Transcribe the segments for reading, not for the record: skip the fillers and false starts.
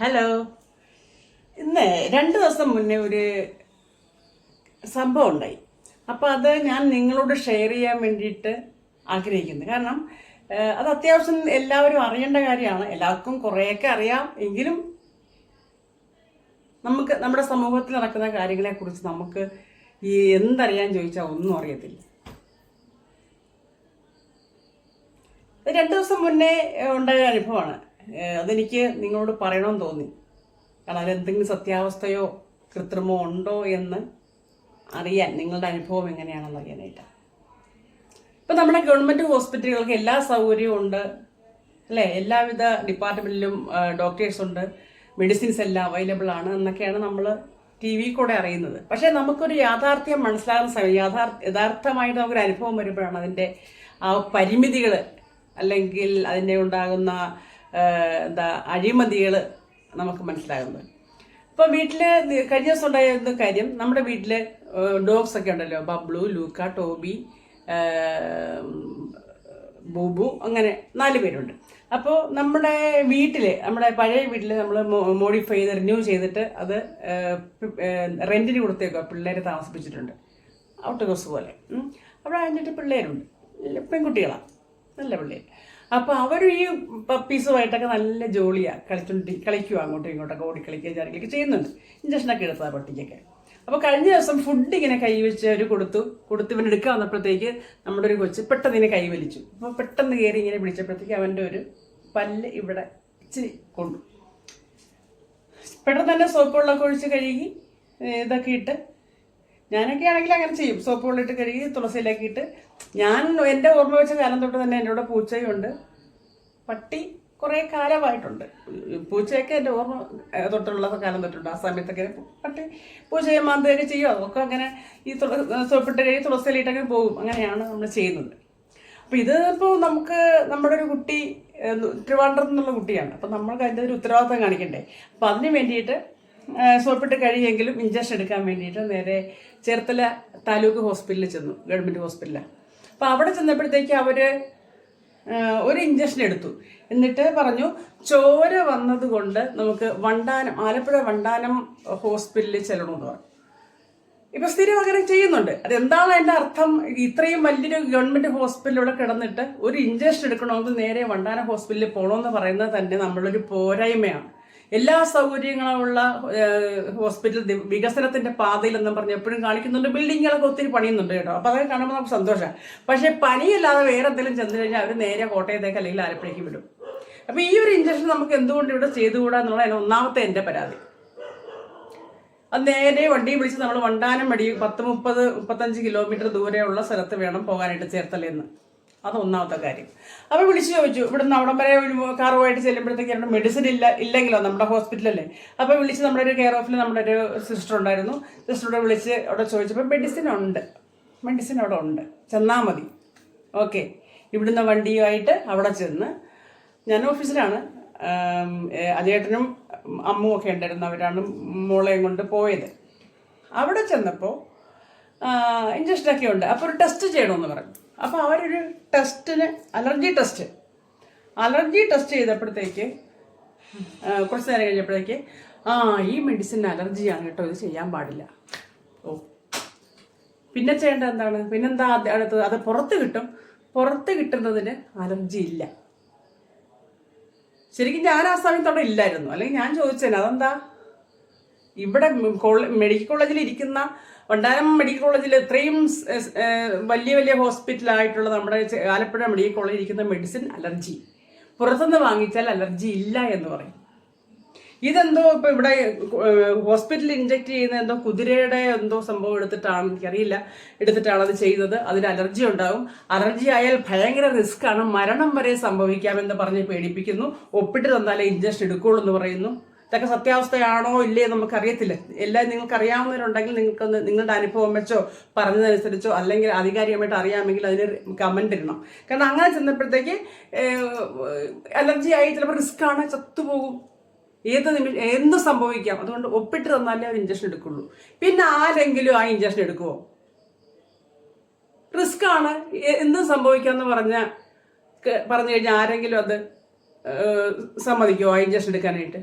Hello. ഇന്ന് 2 ദിവസം മുന്നേ ഒരു സംഭവം ഉണ്ടായി. അപ്പോൾ അത് ഞാൻ നിങ്ങളോട് ഷെയർ ചെയ്യാൻ വേണ്ടിയിട്ട് ആഗ്രഹിക്കുന്നു. കാരണം അത് അത്യാവശ്യം എല്ലാവരും അറിയേണ്ട കാര്യമാണ്. എല്ലാവർക്കും കുറേയൊക്കെ അറിയാം, എങ്കിലും നമുക്ക് നമ്മുടെ സമൂഹത്തിൽ നടക്കുന്ന കാര്യങ്ങളെക്കുറിച്ച് നമുക്ക് എന്തറിയാൻ ചോദിച്ചാൽ ഒന്നും അറിയത്തില്ല. 2 ദിവസം മുന്നേ ഉണ്ടായ അനുഭവമാണ്. അതെനിക്ക് നിങ്ങളോട് പറയണമെന്ന് തോന്നി. കാരണം അതിലെന്തെങ്കിലും സത്യാവസ്ഥയോ കൃത്രിമോ ഉണ്ടോ എന്ന് അറിയാൻ, നിങ്ങളുടെ അനുഭവം എങ്ങനെയാണെന്ന് അറിയാനായിട്ട്. ഇപ്പം നമ്മുടെ ഗവൺമെൻറ് ഹോസ്പിറ്റലുകൾക്ക് എല്ലാ സൗകര്യവും ഉണ്ട് അല്ലേ, എല്ലാവിധ ഡിപ്പാർട്ട്മെൻറ്റിലും ഡോക്ടേഴ്സ് ഉണ്ട്, മെഡിസിൻസ് എല്ലാം അവൈലബിൾ ആണ് എന്നൊക്കെയാണ് നമ്മൾ ടി വി കൂടെ അറിയുന്നത്. പക്ഷേ നമുക്കൊരു യാഥാർത്ഥ്യം മനസ്സിലാകുന്ന സമയം, യഥാർത്ഥമായിട്ട് നമുക്കൊരു അനുഭവം വരുമ്പോഴാണ് അതിൻ്റെ ആ പരിമിതികൾ അല്ലെങ്കിൽ അതിൻ്റെ ഉണ്ടാകുന്ന അഴിമതികൾ നമുക്ക് മനസ്സിലാകുന്നത്. ഇപ്പോൾ വീട്ടിൽ കഴിഞ്ഞ ദിവസം ഉണ്ടായിരുന്ന കാര്യം, നമ്മുടെ വീട്ടിൽ ഡോഗ്സ് ഒക്കെ ഉണ്ടല്ലോ, ബബ്ലു, ലൂക്ക, ടോബി, ബൂബു, അങ്ങനെ 4 പേരുണ്ട്. അപ്പോൾ നമ്മുടെ പഴയ വീട്ടിൽ നമ്മൾ മോഡിഫൈ ചെയ്ത് റിന്യൂ ചെയ്തിട്ട് അത് റെൻറ്റിന് കൊടുത്തേക്കുക, പിള്ളേരെ താമസിപ്പിച്ചിട്ടുണ്ട്, ഔട്ട് ഹൗസ് പോലെ. അവിടെ 5 പിള്ളേരുണ്ട്, പെൺകുട്ടികളാണ്, നല്ല പിള്ളേർ. അപ്പോൾ അവർ ഈ പപ്പീസുമായിട്ടൊക്കെ നല്ല ജോളിയാണ്, കളിക്കുക, അങ്ങോട്ടും ഇങ്ങോട്ടൊക്കെ ഓടിക്കളിക്കുക, ചാടിക്കളിക്കുക ചെയ്യുന്നുണ്ട്. ഇഞ്ചക്ഷനൊക്കെ എടുത്തതാണ് പട്ടിക്കൊക്കെ. അപ്പോൾ കഴിഞ്ഞ ദിവസം ഫുഡ് ഇങ്ങനെ കൈവച്ച് അവർ കൊടുത്ത് ഇവൻ എടുക്കാൻ വന്നപ്പോഴത്തേക്ക് നമ്മുടെ ഒരു കൊച്ച് പെട്ടെന്ന് ഇതിനെ കൈവലിച്ചു. അപ്പോൾ പെട്ടെന്ന് കയറി ഇങ്ങനെ പിടിച്ചപ്പോഴത്തേക്ക് അവൻ്റെ ഒരു പല്ല് ഇവിടെ ഇച്ചിരി കൊണ്ടു. പെട്ടെന്ന് തന്നെ സോപ്പ് വെള്ളമൊക്കെ ഒഴിച്ച് കഴുകി ഇതൊക്കെ ഇട്ട്, ഞാനൊക്കെ ആണെങ്കിൽ അങ്ങനെ ചെയ്യും, സോപ്പ് വെള്ളമിട്ട് കഴുകി തുളസിയിലൊക്കെ ഇട്ട്. ഞാൻ എൻ്റെ ഓർമ്മ വെച്ച കാലം തൊട്ട് തന്നെ എൻ്റെ കൂടെ പൂച്ചയുണ്ട്, പട്ടി കുറേ കാലമായിട്ടുണ്ട്. പൂച്ചയൊക്കെ എൻ്റെ ഓർമ്മ തൊട്ടുള്ള കാലം തൊട്ടുണ്ട്. ആ സമയത്തൊക്കെ പൂച്ചയെ മാന്തുകയൊക്കെ ചെയ്യും. അതൊക്കെ അങ്ങനെ ഈ സോപ്പിട്ട് കഴുകി തുളസിയിലിട്ടൊക്കെ പോകും. അങ്ങനെയാണ് നമ്മൾ ചെയ്യുന്നത്. അപ്പോൾ ഇതിപ്പോൾ നമ്മുടെ ഒരു കുട്ടി ട്രിവാൻഡ്രത്ത് നിന്നുള്ള കുട്ടിയാണ്. അപ്പോൾ നമ്മൾക്ക് അതിൻ്റെ ഒരു ഉത്തരവാദിത്തം കാണിക്കണ്ടേ. അപ്പോൾ അതിന് വേണ്ടിയിട്ട് സോപ്പിട്ട് കഴിയെങ്കിലും ഇഞ്ചക്ഷൻ എടുക്കാൻ വേണ്ടിയിട്ട് നേരെ ചേർത്തല താലൂക്ക് ഹോസ്പിറ്റലിൽ ചെന്നു, ഗവൺമെൻറ് ഹോസ്പിറ്റലിലാണ്. അപ്പോൾ അവിടെ ചെന്നപ്പോഴത്തേക്ക് അവർ ഒരു ഇഞ്ചക്ഷൻ എടുത്തു. എന്നിട്ട് പറഞ്ഞു, ചോര വന്നതുകൊണ്ട് നമുക്ക് ആലപ്പുഴ വണ്ടാനം ഹോസ്പിറ്റലിൽ ചെല്ലണമെന്ന് പറഞ്ഞു. ഇപ്പം സ്ഥിരം അങ്ങനെ ചെയ്യുന്നുണ്ട്. അതെന്താണ് അതിൻ്റെ അർത്ഥം? ഇത്രയും വലിയൊരു ഗവൺമെൻറ് ഹോസ്പിറ്റലിലൂടെ കിടന്നിട്ട് ഒരു ഇഞ്ചക്ഷൻ എടുക്കണമെങ്കിൽ നേരെ വണ്ടാനം ഹോസ്പിറ്റലിൽ പോകണമെന്ന് പറയുന്നത് തന്നെ നമ്മളൊരു പോരായ്മയാണ്. എല്ലാ സൗകര്യങ്ങളുള്ള ഹോസ്പിറ്റൽ വികസനത്തിന്റെ പാതയിൽ എന്നും പറഞ്ഞ് എപ്പോഴും കാണിക്കുന്നുണ്ട്. ബിൽഡിങ്ങുകളൊക്കെ ഒത്തിരി പണിയുന്നുണ്ട് കേട്ടോ. അപ്പോൾ അതൊക്കെ കാണുമ്പോൾ നമുക്ക് സന്തോഷമാണ്. പക്ഷേ പനിയല്ലാതെ വേറെ എന്തെങ്കിലും ചെന്ന് കഴിഞ്ഞാൽ അവർ നേരെ കോട്ടയത്തേക്ക് അല്ലെങ്കിൽ ആലപ്പുഴയ്ക്ക് വിടും. അപ്പോൾ ഈ ഒരു ഇഞ്ചക്ഷൻ നമുക്ക് എന്തുകൊണ്ട് ഇവിടെ ചെയ്തുകൂടാ എന്നുള്ള ഒന്നാമത്തെ എൻ്റെ പരാതി. അത് നേരെ വണ്ടിയും വിളിച്ച് നമ്മൾ വണ്ടാനം 30-35 കിലോമീറ്റർ ദൂരെയുള്ള സ്ഥലത്ത് വേണം പോകാനായിട്ട്, ചേർത്തലേന്ന്. അതൊന്നാമത്തെ കാര്യം. അപ്പോൾ വിളിച്ച് ചോദിച്ചു, ഇവിടുന്ന് അവിടം വരെ കാറുമായിട്ട് ചെല്ലുമ്പോഴത്തേക്ക് അവിടെ മെഡിസിൻ ഇല്ലെങ്കിലോ, നമ്മുടെ ഹോസ്പിറ്റലല്ലേ. അപ്പോൾ വിളിച്ച് നമ്മുടെ ഒരു കെയർ ഓഫിൽ നമ്മുടെ ഒരു സിസ്റ്റർ ഉണ്ടായിരുന്നു. സിസ്റ്ററോട് വിളിച്ച് അവിടെ ചോദിച്ചപ്പോൾ മെഡിസിൻ അവിടെ ഉണ്ട്, ചെന്നാൽ മതി. ഓക്കെ, ഇവിടുന്ന് വണ്ടിയുമായിട്ട് അവിടെ ചെന്ന്, ഞാൻ ഓഫീസിലാണ്, അജയേട്ടനും അമ്മും ഒക്കെ ഉണ്ടായിരുന്നു, അവരാണ് മോളെയും കൊണ്ട് പോയത്. അവിടെ ചെന്നപ്പോൾ ഇഞ്ചക്ഷനൊക്കെ ഉണ്ട്. അപ്പോൾ ഒരു ടെസ്റ്റ് ചെയ്യണമെന്ന് പറഞ്ഞു. അപ്പോൾ അവരൊരു അലർജി ടെസ്റ്റ് ചെയ്തപ്പോഴത്തേക്ക് കുറച്ച് നേരം കഴിഞ്ഞപ്പോഴേക്ക് ഈ മെഡിസിൻ അലർജിയാണ് കേട്ടോ, ഇത് ചെയ്യാൻ പാടില്ല. പിന്നെ ചെയ്യേണ്ടത് എന്താണ്? പിന്നെന്താ അടുത്തത്? അത് പുറത്ത് കിട്ടുന്നതിന് അലർജി ഇല്ല. ശരിക്കും ഞാൻ ആ സമയത്ത് അവിടെ ഇല്ലായിരുന്നു, അല്ലെങ്കിൽ ഞാൻ ചോദിച്ചേനെ അതെന്താ. ഇവിടെ മെഡിക്കൽ കോളേജിൽ ഇരിക്കുന്ന, വണ്ടാനം മെഡിക്കൽ കോളേജിൽ ഇത്രയും വലിയ ഹോസ്പിറ്റലായിട്ടുള്ള നമ്മുടെ ആലപ്പുഴ മെഡിക്കൽ കോളേജിൽ ഇരിക്കുന്ന മെഡിസിൻ അലർജി, പുറത്തുനിന്ന് വാങ്ങിച്ചാൽ അലർജി ഇല്ല എന്ന് പറയും. ഇതെന്തോ ഇപ്പോൾ ഇവിടെ ഹോസ്പിറ്റലിൽ ഇഞ്ചെക്ട് ചെയ്യുന്ന എന്തോ കുതിരയുടെ എന്തോ സംഭവം എടുത്തിട്ടാണ് അത് ചെയ്തത്. അതിന് അലർജി ഉണ്ടാകും, അലർജി ആയാൽ ഭയങ്കര റിസ്ക്കാണ്, മരണം വരെ സംഭവിക്കാമെന്ന് പറഞ്ഞ് പേടിപ്പിക്കുന്നു. ഒപ്പിട്ട് തന്നാലേ ഇഞ്ചക്ഷൻ എടുക്കുകയുള്ളൂ എന്ന് പറയുന്നു. ഇതൊക്കെ സത്യാവസ്ഥയാണോ ഇല്ലേ നമുക്കറിയത്തില്ല. എല്ലാം നിങ്ങൾക്ക് അറിയാവുന്നവരുണ്ടെങ്കിൽ നിങ്ങളുടെ അനുഭവം വെച്ചോ പറഞ്ഞതനുസരിച്ചോ അല്ലെങ്കിൽ ആധികാരികമായിട്ട് അറിയാമെങ്കിൽ അതിന് കമൻ്റ് ഇടണം. കാരണം അങ്ങനെ ചെന്നപ്പോഴത്തേക്ക് അലർജി ആയി ചിലപ്പോൾ റിസ്ക്കാണ്, ചത്തുപോകും, എന്ത് സംഭവിക്കാം. അതുകൊണ്ട് ഒപ്പിട്ട് തന്നാലേ അവർ ഇഞ്ചക്ഷൻ എടുക്കുള്ളൂ. പിന്നെ ആരെങ്കിലും ആ ഇഞ്ചക്ഷൻ എടുക്കുമോ? റിസ്ക്കാണ്, എന്തും സംഭവിക്കാമെന്ന് പറഞ്ഞു കഴിഞ്ഞാൽ ആരെങ്കിലും അത് സമ്മതിക്കുമോ ആ ഇഞ്ചക്ഷൻ എടുക്കാനായിട്ട്?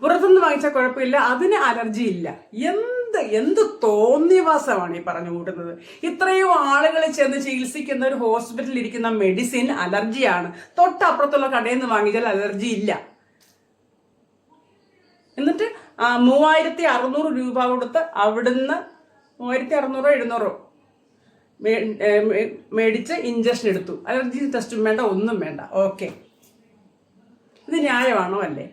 പുറത്തുനിന്ന് വാങ്ങിച്ചാൽ കുഴപ്പമില്ല, അതിന് അലർജി ഇല്ല. എന്ത് തോന്നിയവാസമാണ് ഈ പറഞ്ഞു കൂട്ടുന്നത്. ഇത്രയും ആളുകൾ ചെന്ന് ചികിത്സിക്കുന്ന ഒരു ഹോസ്പിറ്റലിൽ ഇരിക്കുന്ന മെഡിസിൻ അലർജിയാണ്. തൊട്ടപ്പുറത്തുള്ള കടയിൽ നിന്ന് വാങ്ങിച്ചാൽ അലർജി ഇല്ല. എന്നിട്ട് 3600 രൂപ കൊടുത്ത് അവിടുന്ന് 3600 700 മേടിച്ച് ഇഞ്ചക്ഷൻ എടുത്തു. അലർജി ടെസ്റ്റും വേണ്ട, ഒന്നും വേണ്ട. ഓക്കെ, ഇത് ന്യായമാണോ? അല്ലേ?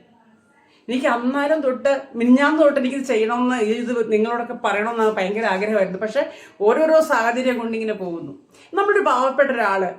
എനിക്ക് അന്നാലും തൊട്ട് മിനിഞ്ഞാന്ന് തൊട്ട് എനിക്കിത് ചെയ്യണമെന്ന്, ഇത് നിങ്ങളോടൊക്കെ പറയണമെന്ന് ഭയങ്കര ആഗ്രഹമായിരുന്നു. പക്ഷെ ഓരോരോ സാഹചര്യം കൊണ്ടിങ്ങനെ പോകുന്നു. നമ്മുടെ പാവപ്പെട്ട ഒരാള്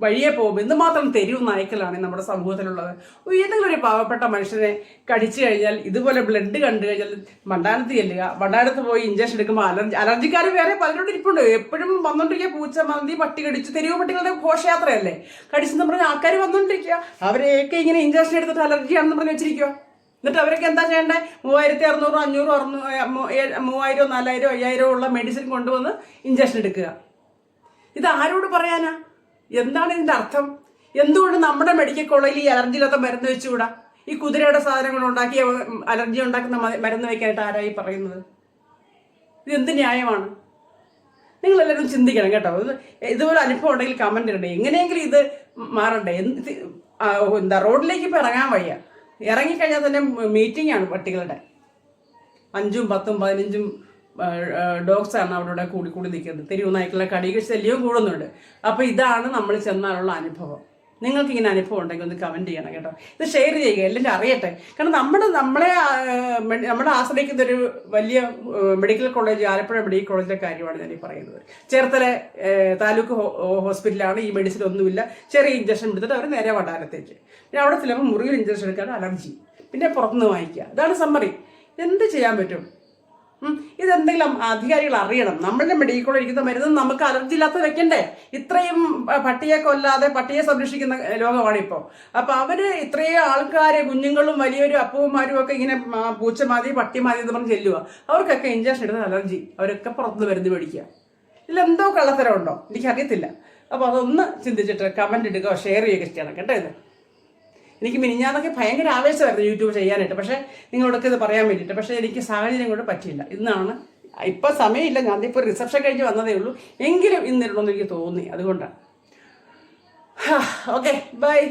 വഴിയെ പോകുമ്പോൾ എന്തുമാത്രം തെരുവ് നായ്ക്കളാണ് നമ്മുടെ സമൂഹത്തിലുള്ളത്. ഏതെങ്കിലും ഒരു പാവപ്പെട്ട മനുഷ്യനെ കടിച്ചു കഴിഞ്ഞാൽ, ഇതുപോലെ ബ്ലഡ് കണ്ടു കഴിഞ്ഞാൽ മണ്ടാനത്ത് ചെല്ലുക. മണ്ടാനത്ത് പോയി ഇഞ്ചക്ഷൻ എടുക്കുമ്പോൾ അലർജിക്കാർ വേറെ പലരോട് ഇരിപ്പുണ്ട്. എപ്പോഴും വന്നുകൊണ്ടിരിക്കുക. പൂച്ച, മന്തി, പട്ടി കടിച്ചു. തെരുവ് പട്ടികളുടെ ഘോഷയാത്രയല്ലേ. കടിച്ചെന്ന് പറഞ്ഞാൽ ആൾക്കാർ വന്നുകൊണ്ടിരിക്കുക. അവരെയൊക്കെ ഇങ്ങനെ ഇഞ്ചക്ഷൻ എടുത്തിട്ട് അലർജിയാണെന്ന് പറഞ്ഞ് വെച്ചിരിക്കുക. എന്നിട്ട് അവരൊക്കെ എന്താ ചെയ്യേണ്ടത്? 3600, 500, 3000, 4000, 5000 ഉള്ള മെഡിസിൻ കൊണ്ടുവന്ന് ഇഞ്ചക്ഷൻ എടുക്കുക. ഇത് ആരോട് പറയാനാ? എന്താണ് ഇതിന്റെ അർത്ഥം? എന്തുകൊണ്ട് നമ്മുടെ മെഡിക്കൽ കോളേജിൽ ഈ അലർജി ഇല്ലാത്ത മരുന്ന് വെച്ചുകൂടാ? ഈ കുതിരയുടെ സാധനങ്ങൾ ഉണ്ടാക്കി അലർജി ഉണ്ടാക്കുന്ന മരുന്ന് വെക്കാനായിട്ട് ആരായി പറയുന്നത്? ഇത് എന്ത് ന്യായമാണ്? നിങ്ങളെല്ലാവരും ചിന്തിക്കണം കേട്ടോ. ഇതുപോലെ അനുഭവം ഉണ്ടെങ്കിൽ കമന്റ് ഇടണ്ടേ. എങ്ങനെയെങ്കിലും ഇത് മാറണ്ടേ? റോഡിലേക്ക് ഇപ്പം ഇറങ്ങാൻ വയ്യ. ഇറങ്ങിക്കഴിഞ്ഞാൽ തന്നെ മീറ്റിംഗ് ആണ് പട്ടികളുടെ. 5ഉം 10ഉം 15ഉം ഡോഗ്സാണ് അവിടെ കൂടി നിൽക്കുന്നത്. തെരുവ് നായ്ക്കളുടെ കടികൾ ശല്യവും കൂടുന്നുണ്ട്. അപ്പോൾ ഇതാണ് നമ്മൾ ചെന്നാലുള്ള അനുഭവം. നിങ്ങൾക്ക് ഇങ്ങനെ അനുഭവം ഉണ്ടെങ്കിൽ ഒന്ന് കമൻറ്റ് ചെയ്യണം കേട്ടോ. ഇത് ഷെയർ ചെയ്യുക, എല്ലാവരും അറിയട്ടെ. കാരണം നമ്മളെ ആശ്രയിക്കുന്ന ഒരു വലിയ മെഡിക്കൽ കോളേജ്, ആലപ്പുഴ മെഡിക്കൽ കോളേജിലെ കാര്യമാണ് ഞാൻ ഈ പറയുന്നത്. ചേർത്തല താലൂക്ക് ഹോസ്പിറ്റലാണ്. ഈ മെഡിസിൻ ഒന്നുമില്ല. ചെറിയ ഇഞ്ചക്ഷൻ എടുത്തിട്ട് അവർ നേരെ വണ്ടാരത്തേക്ക്. പിന്നെ അവിടെ ചിലപ്പോൾ മുറിയിൽ ഇഞ്ചക്ഷൻ എടുക്കാൻ അലർജി, പിന്നെ പുറത്തുനിന്ന് വാങ്ങിക്കുക. അതാണ് സമ്മറി. എന്ത് ചെയ്യാൻ പറ്റും? ഇതെന്തെങ്കിലും അധികാരികൾ അറിയണം. നമ്മളുടെ മെഡിക്കൽ കോളേജിൽ ഇരിക്കുന്ന മരുന്ന് നമുക്ക് അലർജി ഇല്ലാത്ത വെക്കണ്ടേ? ഇത്രയും പട്ടിയെ കൊല്ലാതെ പട്ടിയെ സംരക്ഷിക്കുന്ന ലോകമാണിപ്പോൾ. അപ്പോൾ അവര് ഇത്രയും ആൾക്കാരെ, കുഞ്ഞുങ്ങളും വലിയൊരു അപ്പൂമാരും ഒക്കെ ഇങ്ങനെ പൂച്ച മതി, പട്ടി മതി എന്ന് പറഞ്ഞ് ചെല്ലുക. അവർക്കൊക്കെ ഇഞ്ചക്ഷൻ എടുത്ത അലർജി. അവരൊക്കെ പുറത്തുനിന്ന് മരുന്ന് മേടിക്കുക. ഇതിലെന്തോ കള്ളത്തരം ഉണ്ടോ? എനിക്കറിയത്തില്ല. അപ്പോൾ അതൊന്ന് ചിന്തിച്ചിട്ട് കമന്റ് ഇടുക, ഷെയർ ചെയ്യുക ചെയ്യണം കേട്ടോ. ഇത് എനിക്ക് മിനിഞ്ഞാന്നൊക്കെ ഭയങ്കര ആവേശമായിരുന്നു യൂട്യൂബ് ചെയ്യാനായിട്ട്. പക്ഷേ നിങ്ങളോടൊക്കെ ഇത് പറയാൻ വേണ്ടിയിട്ട്. പക്ഷേ എനിക്ക് സാഹചര്യം കൊണ്ട് പറ്റിയില്ല. ഇന്നാണ്, ഇപ്പം സമയമില്ല. ഞാൻ ഇപ്പോൾ റിസപ്ഷൻ കഴിഞ്ഞ് വന്നതേ ഉള്ളൂ. എങ്കിലും ഇന്നിടണമെന്ന് എനിക്ക് തോന്നി. അതുകൊണ്ടാണ്. Okay, by.